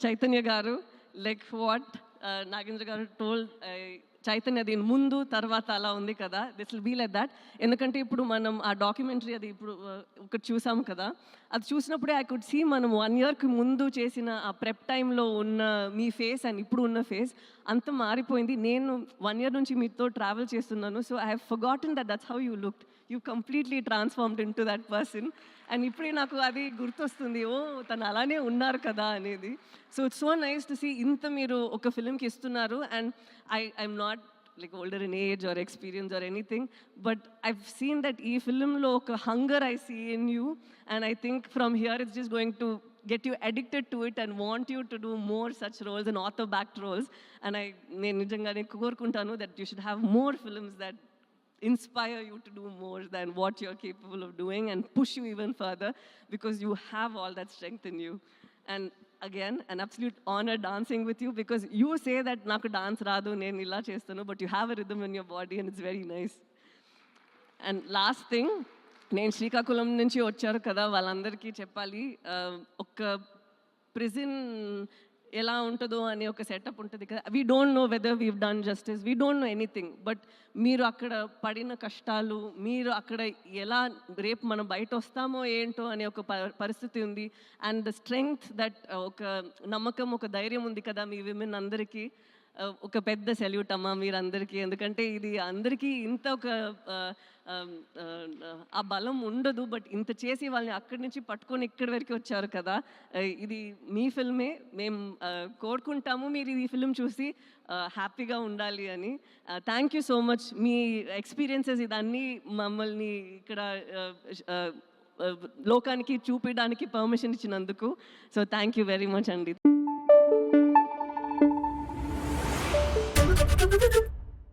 చైతన్య గారు, like what Nagendra గారు told, Chaitanya దీని ముందు తర్వాత అలా ఉంది కదా, this will be like that. ఎందుకంటే ఇప్పుడు మనం ఆ డాక్యుమెంటరీ అది ఇప్పుడు ఒకటి చూసాము కదా, అది చూసినప్పుడే ఐ కుడ్ సీ మనం 1 yearకి ముందు చేసిన ఆ ప్రెప్ టైంలో ఉన్న మీ ఫేస్ అండ్ ఇప్పుడు ఉన్న ఫేస్ అంత మారిపోయింది. నేను 1 year నుంచి మీతో ట్రావెల్ చేస్తున్నాను. So I have forgotten that's how you looked. You completely transformed in to that person. And ఇప్పుడే నాకు అది గుర్తొస్తుంది, ఓ తను అలానే ఉన్నారు కదా అనేది. So it's so nice to see ఇంత మీరు ఒక ఫిల్మ్కి ఇస్తున్నారు. And I'm not like older in age or experience or anything, but I've seen that ee film lo oka hunger I see in you, and I think from here it's just going to get you addicted to it and want you to do more such roles and author backed roles. And నేను నిజంగానే కోరుకుంటాను that you should have more films that inspire you to do more than what you're capable of doing and push you even further, because you have all that strength in you. And again, an absolute honor dancing with you, because you say that naku dance raadu nenu illa chestanu, but you have a rhythm in your body and it's very nice. And last thing, నేను శ్రీకాకుళం నుంచి వచ్చారు కదా, వాళ్ళందరికీ చెప్పాలి, ఒక prison ఎలా ఉంటుందో అనే ఒక సెటప్ ఉంటుంది కదా. We don't know whether weave done justice, we don't know anything, but మీరు అక్కడ పడిన కష్టాలు, మీరు అక్కడ ఎలా రేపు మనం బయట వస్తామో ఏంటో అనే ఒక పరిస్థితి ఉంది. అండ్ ద స్ట్రెంగ్త్ దట్, ఒక నమ్మకం, ఒక ధైర్యం ఉంది కదా మీ విమెన్ అందరికీ. ఒక పెద్ద సెల్యూట్ అమ్మా మీరందరికీ. ఎందుకంటే ఇది అందరికీ ఇంత ఒక ఆ బలం ఉండదు, బట్ ఇంత చేసి వాళ్ళని అక్కడి నుంచి పట్టుకొని ఇక్కడి వరకు వచ్చారు కదా. ఇది మీ ఫిల్మే, మేము కోరుకుంటాము మీరు ఈ ఫిల్మ్ చూసి హ్యాపీగా ఉండాలి అని. Thank you so much, me experiences ఇదన్నీ మమ్మల్ని ఇక్కడ లోకానికి చూపించడానికి పర్మిషన్ ఇచ్చినందుకు. So thank you very much అండి.